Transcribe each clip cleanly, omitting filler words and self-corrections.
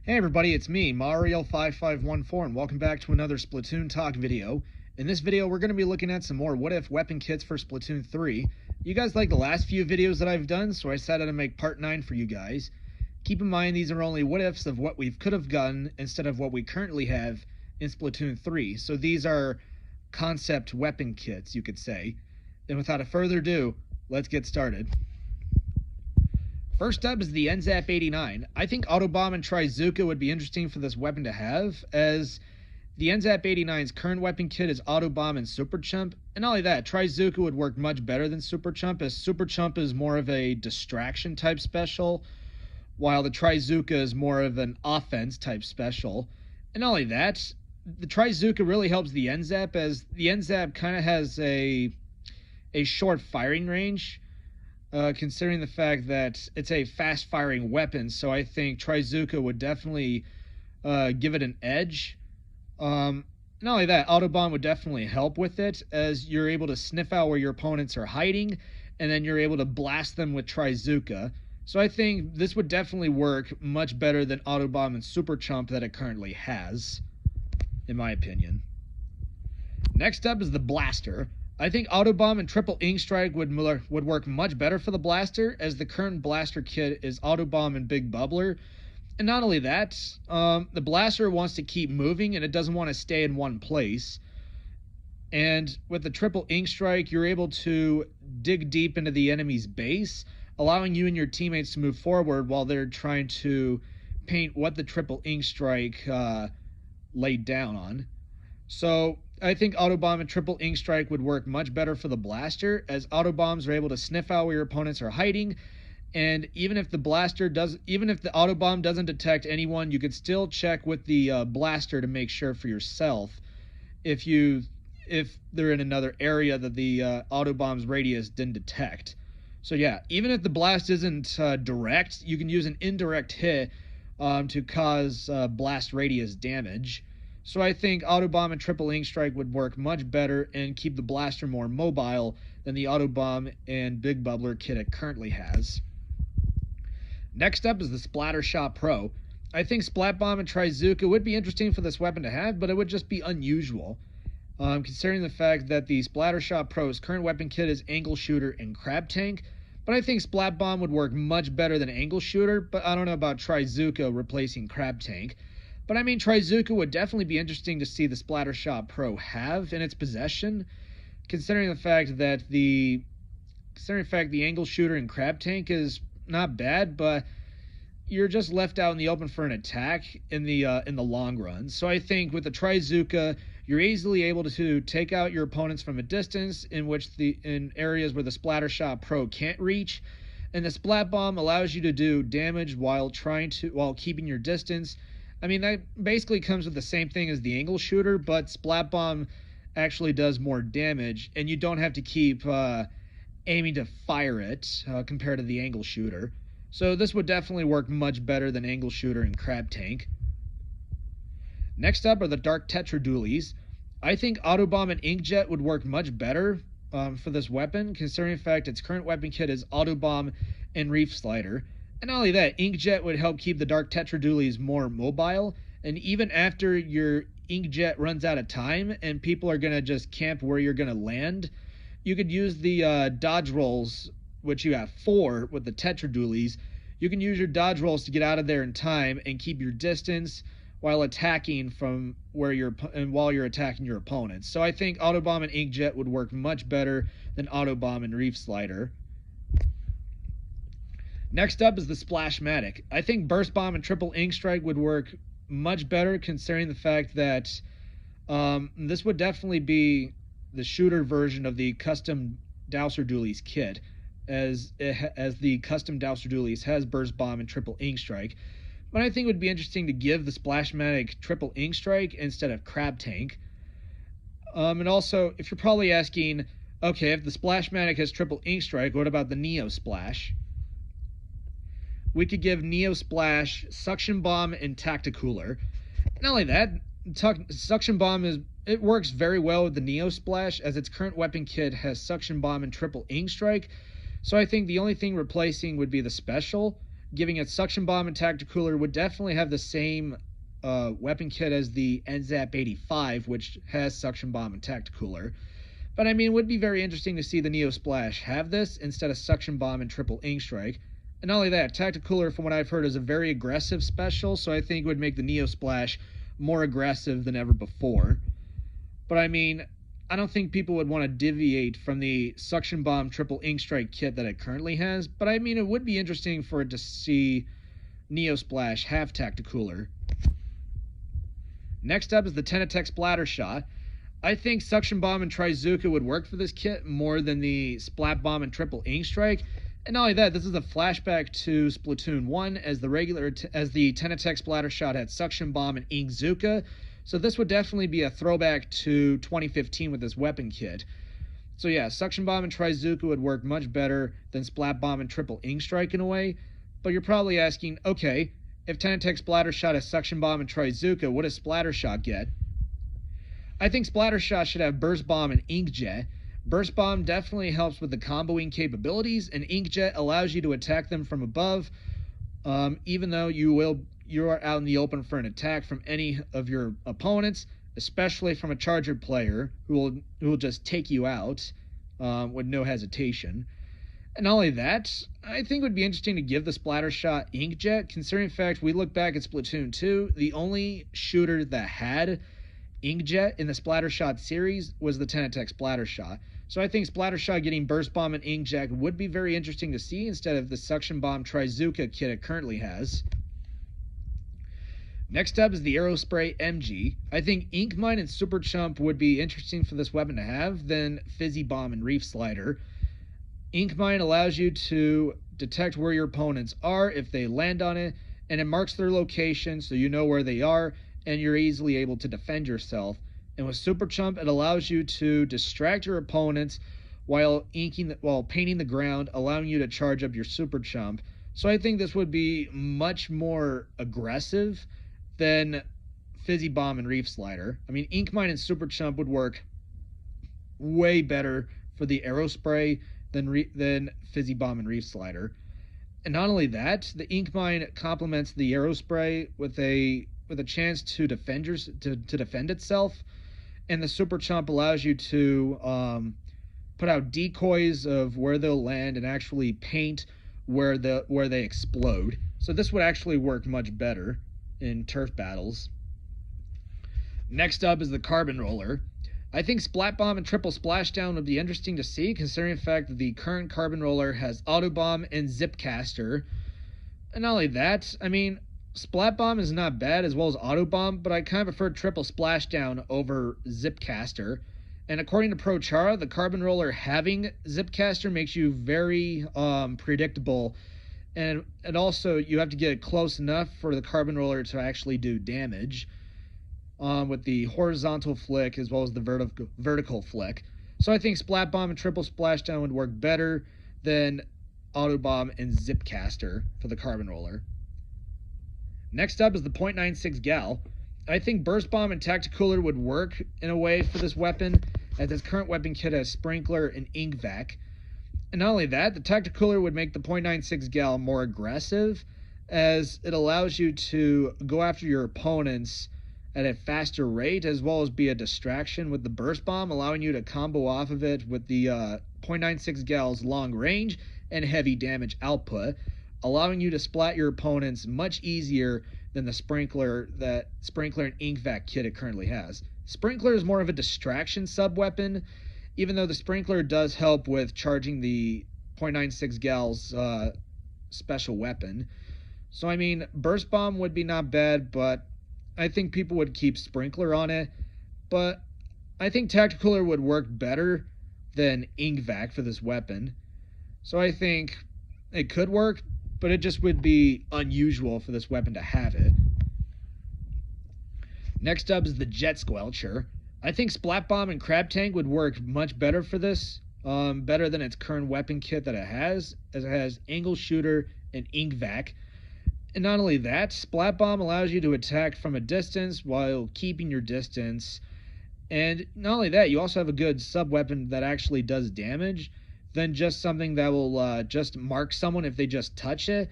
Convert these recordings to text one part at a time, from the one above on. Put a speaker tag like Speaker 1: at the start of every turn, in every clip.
Speaker 1: Hey everybody, it's me, Mario5514, and welcome back to another Splatoon Talk video. In this video, we're going to be looking at some more what-if weapon kits for Splatoon 3. You guys liked the last few videos that I've done, so I decided to make part 9 for you guys. Keep in mind, these are only what-ifs of what we could have gotten instead of what we currently have in Splatoon 3. So these are concept weapon kits, you could say. And without a further ado, let's get started. First up is the NZAP-89. I think Autobomb and Trizooka would be interesting for this weapon to have, as the NZAP-89's current weapon kit is Autobomb and Super Chump, and not only that, Trizooka would work much better than Super Chump, as Super Chump is more of a distraction type special, while the Trizooka is more of an offense type special. And not only that, the Trizooka really helps the NZAP, as the NZAP kind of has a short firing range, considering the fact that it's a fast-firing weapon, so I think Trizooka would definitely give it an edge. Not only that, Autobomb would definitely help with it, as you're able to sniff out where your opponents are hiding, and then you're able to blast them with Trizooka. So I think this would definitely work much better than Autobomb and Super Chump that it currently has, in my opinion. Next up is the Blaster. I think Autobomb and Triple Ink Strike would work much better for the Blaster, as the current Blaster kit is Autobomb and Big Bubbler. And not only that, the Blaster wants to keep moving and it doesn't want to stay in one place. And with the Triple Ink Strike, you're able to dig deep into the enemy's base, allowing you and your teammates to move forward while they're trying to paint what the Triple Ink Strike laid down on. So I think Autobomb and Triple Ink Strike would work much better for the Blaster, as Autobombs are able to sniff out where your opponents are hiding, and even if the Autobomb doesn't detect anyone, you could still check with the Blaster to make sure for yourself if they're in another area that the Autobomb's radius didn't detect. So yeah, even if the blast isn't direct, you can use an indirect hit to cause blast radius damage. So I think Autobomb and Triple Ink Strike would work much better and keep the Blaster more mobile than the Autobomb and Big Bubbler kit it currently has. Next up is the Splattershot Pro. I think Splatbomb and Trizooka would be interesting for this weapon to have, but it would just be unusual, considering the fact that the Splattershot Pro's current weapon kit is Angle Shooter and Crab Tank. But I think Splatbomb would work much better than Angle Shooter, but I don't know about Trizooka replacing Crab Tank. But I mean, Trizooka would definitely be interesting to see the Splattershot Pro have in its possession, considering the fact that the Angle Shooter and Crab Tank is not bad, but you're just left out in the open for an attack in the long run. So I think with the Trizooka, you're easily able to take out your opponents from a distance in areas where the Splattershot Pro can't reach, and the Splat Bomb allows you to do damage while keeping your distance. I mean, that basically comes with the same thing as the Angle Shooter, but Splat Bomb actually does more damage, and you don't have to keep aiming to fire it compared to the Angle Shooter. So this would definitely work much better than Angle Shooter and Crab Tank. Next up are the Dark Tetradualies. I think Autobomb and Inkjet would work much better for this weapon, considering the fact its current weapon kit is Autobomb and Reef Slider. And not only that, Inkjet would help keep the Dark Tetradualies more mobile, and even after your Inkjet runs out of time and people are going to just camp where you're going to land, you could use the dodge rolls, which you have 4 with the Tetradualies. You can use your dodge rolls to get out of there in time and keep your distance while attacking while you're attacking your opponents. So I think Autobomb and Inkjet would work much better than Autobomb and Reef Slider. Next up is the Splashmatic. I think Burst Bomb and Triple Ink Strike would work much better, considering the fact that this would definitely be the shooter version of the custom Dowser Dualies kit, as the custom Dowser Dualies has Burst Bomb and Triple Ink Strike. But I think it would be interesting to give the Splashmatic Triple Ink Strike instead of Crab Tank. And also, if you're probably asking, okay, if the Splashmatic has Triple Ink Strike, what about the Neo Splash? We could give Neo Splash, Suction Bomb, and Tacticooler. Not only that, Suction Bomb works very well with the Neo Splash, as its current weapon kit has Suction Bomb and Triple Ink Strike. So I think the only thing replacing would be the special, giving it Suction Bomb and Tacticooler would definitely have the same weapon kit as the NZAP 85, which has Suction Bomb and Tacticooler. But I mean, it would be very interesting to see the Neo Splash have this instead of Suction Bomb and Triple Ink Strike. And not only that, Tacticooler, from what I've heard, is a very aggressive special, so I think it would make the Neo Splash more aggressive than ever before. But I mean, I don't think people would want to deviate from the Suction Bomb Triple Ink Strike kit that it currently has, but I mean, it would be interesting for it to see Neo Splash have Tacticooler. Next up is the Tenatech Splatter Shot. I think Suction Bomb and Trizooka would work for this kit more than the Splat Bomb and Triple Ink Strike. And not only that, this is a flashback to Splatoon 1 as the Tenatech Splatter Shot had Suction Bomb and Inkzooka. So this would definitely be a throwback to 2015 with this weapon kit. So yeah, Suction Bomb and Trizooka would work much better than Splat Bomb and Triple Ink Strike in a way. But you're probably asking, okay, if Tenatech Splatter Shot has Suction Bomb and Trizooka, what does Splatter Shot get? I think Splatter Shot should have Burst Bomb and Inkjet. Burst Bomb definitely helps with the comboing capabilities, and Inkjet allows you to attack them from above, even though you are out in the open for an attack from any of your opponents, especially from a charger player who will just take you out with no hesitation. And not only that, I think it would be interesting to give the Splatter Shot Inkjet, considering the fact we look back at Splatoon 2, the only shooter that had Inkjet in the Splatter Shot series was the Tenatech Splatter Shot. So I think Splatter Shot getting Burst Bomb and Inkjet would be very interesting to see instead of the Suction Bomb Trizooka kit it currently has. Next up is the Aerospray MG. I think Ink Mine and Super Chump would be interesting for this weapon to have than Fizzy Bomb and Reef Slider. Ink Mine allows you to detect where your opponents are if they land on it, and it marks their location so you know where they are, and you're easily able to defend yourself. And with Super Chump, it allows you to distract your opponents while painting the ground, allowing you to charge up your Super Chump. So I think this would be much more aggressive than Fizzy Bomb and Reef Slider. I mean, Ink Mine and Super Chump would work way better for the Aerospray than Fizzy Bomb and Reef Slider. And not only that, the Ink Mine complements the Aerospray with a chance to defend itself, and the Super Chump allows you to put out decoys of where they'll land and actually paint where they explode. So this would actually work much better in turf battles. Next up is the Carbon Roller. I think Splat Bomb and Triple Splashdown would be interesting to see, considering the fact that the current Carbon Roller has Auto Bomb and Zipcaster. And not only that, I mean, Splat Bomb is not bad as well as Auto Bomb, but I kind of prefer Triple Splashdown over Zipcaster. And according to ProChara, the Carbon Roller having Zipcaster makes you very predictable, and also you have to get it close enough for the Carbon Roller to actually do damage with the horizontal flick as well as the vertical flick. So I think Splat Bomb and Triple Splashdown would work better than Auto Bomb and Zipcaster for the Carbon Roller. Next up is the .96 Gal. I think Burst Bomb and Tacticooler would work in a way for this weapon, as its current weapon kit has Sprinkler and Ink Vac. And not only that, the Tacticooler would make the .96 Gal more aggressive, as it allows you to go after your opponents at a faster rate, as well as be a distraction with the Burst Bomb, allowing you to combo off of it with the .96 Gal's long range and heavy damage output, allowing you to splat your opponents much easier than the Sprinkler and Ink Vac kit it currently has. Sprinkler is more of a distraction sub-weapon, even though the Sprinkler does help with charging the .96 Gal's special weapon. So I mean, Burst Bomb would be not bad, but I think people would keep Sprinkler on it. But I think Tacticooler would work better than Ink Vac for this weapon. So I think it could work, but it just would be unusual for this weapon to have it. Next up is the Jet Squelcher. I think Splat Bomb and Crab Tank would work much better for this, better than its current weapon kit that it has, as it has Angle Shooter and Ink Vac. And not only that, Splat Bomb allows you to attack from a distance while keeping your distance. And not only that, you also have a good sub-weapon that actually does damage than just something that will just mark someone if they just touch it.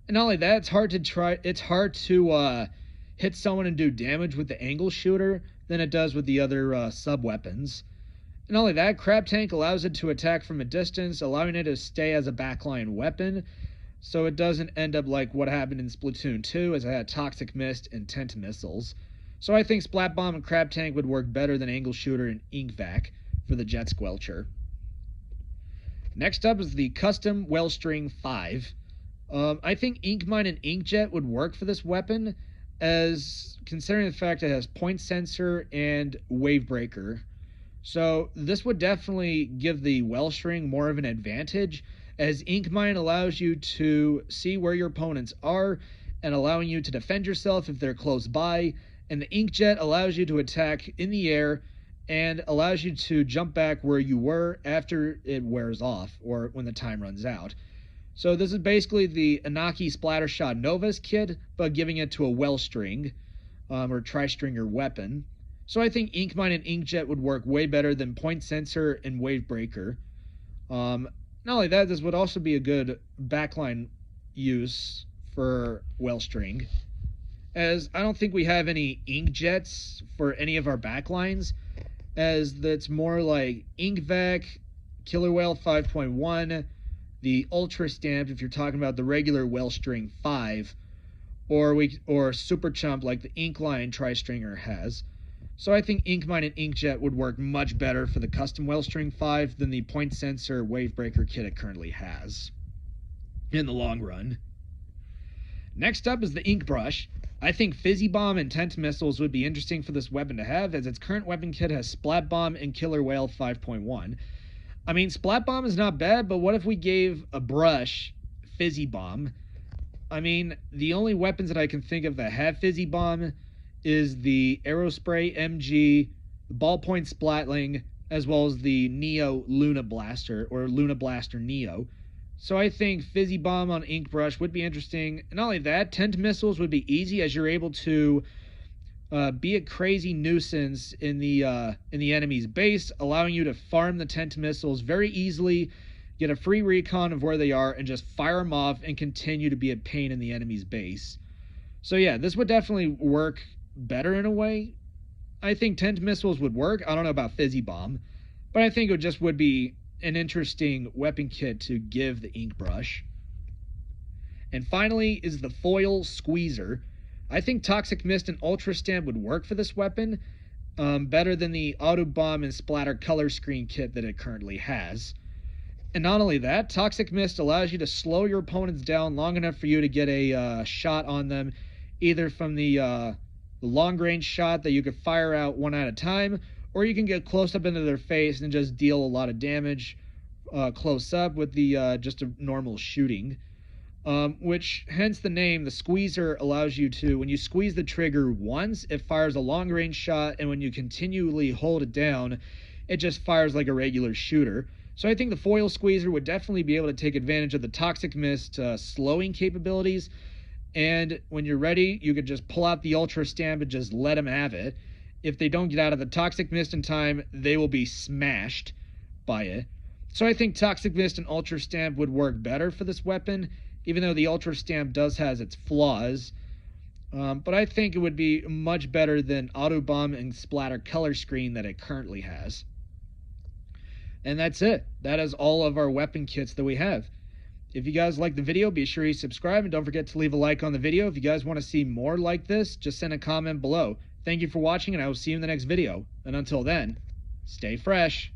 Speaker 1: And not only that, it's hard to hit someone and do damage with the angle shooter than it does with the other sub weapons. And not only that, Crab Tank allows it to attack from a distance, allowing it to stay as a backline weapon, so it doesn't end up like what happened in Splatoon 2, as it had Toxic Mist and Tent Missiles. So I think Splat Bomb and Crab Tank would work better than Angle Shooter and Ink Vac for the Jet Squelcher. Next up is the Custom Wellstring 5. I think Ink Mine and Inkjet would work for this weapon, as considering the fact it has Point Sensor and Wave Breaker. So this would definitely give the Wellstring more of an advantage, as Ink Mine allows you to see where your opponents are and allowing you to defend yourself if they're close by, and the Inkjet allows you to attack in the air and allows you to jump back where you were after it wears off or when the time runs out. So this is basically the Anaki Splattershot Novus kit, but giving it to a Wellstring or Tri-Stringer weapon. So I think Ink Mine and Inkjet would work way better than Point Sensor and Wave Breaker. Not only that, this would also be a good backline use for Wellstring, as I don't think we have any Inkjets for any of our backlines, as that's more like Ink Vac, Killer Whale 5.1, the Ultra Stamped if you're talking about the regular Wellstring 5, or Super Chump like the Inkline Tri-Stringer has. So I think Ink Mine and Inkjet would work much better for the custom Wellstring 5 than the Point Sensor Wave Breaker kit it currently has in the long run. Next up is the Ink Brush. I think Fizzy Bomb and Tent Missiles would be interesting for this weapon to have, as its current weapon kit has Splat Bomb and Killer Whale 5.1. I mean, Splat Bomb is not bad, but what if we gave a brush Fizzy Bomb? I mean, the only weapons that I can think of that have Fizzy Bomb is the Aerospray MG, the Ballpoint Splatling, as well as the Neo Luna Blaster, or Luna Blaster Neo. So I think Fizzy Bomb on Ink Brush would be interesting. And not only that, Tent Missiles would be easy, as you're able to be a crazy nuisance in the enemy's base, allowing you to farm the Tent Missiles very easily, get a free recon of where they are, and just fire them off and continue to be a pain in the enemy's base. So yeah, this would definitely work better in a way. I think Tent Missiles would work. I don't know about Fizzy Bomb, but I think it just would be an interesting weapon kit to give the Ink Brush. And finally is the Foil Squeezer. I think Toxic Mist and Ultra Stamp would work for this weapon better than the Auto Bomb and Splatter Color Screen kit that it currently has. And not only that, Toxic Mist allows you to slow your opponents down long enough for you to get a shot on them, either from the long-range shot that you could fire out one at a time, or you can get close up into their face and just deal a lot of damage close up with the just a normal shooting. Which, hence the name, the Squeezer allows you to, when you squeeze the trigger once, it fires a long-range shot, and when you continually hold it down, it just fires like a regular shooter. So I think the Foil Squeezer would definitely be able to take advantage of the Toxic Mist slowing capabilities, and when you're ready, you could just pull out the Ultra Stamp and just let them have it. If they don't get out of the Toxic Mist in time, they will be smashed by it. So I think Toxic Mist and Ultra Stamp would work better for this weapon, even though the Ultra Stamp does has its flaws. But I think it would be much better than Auto Bomb and Splatter Color Screen that it currently has. And that's it. That is all of our weapon kits that we have. If you guys like the video, be sure you subscribe, and don't forget to leave a like on the video. If you guys want to see more like this, just send a comment below. Thank you for watching, and I will see you in the next video. And until then, stay fresh.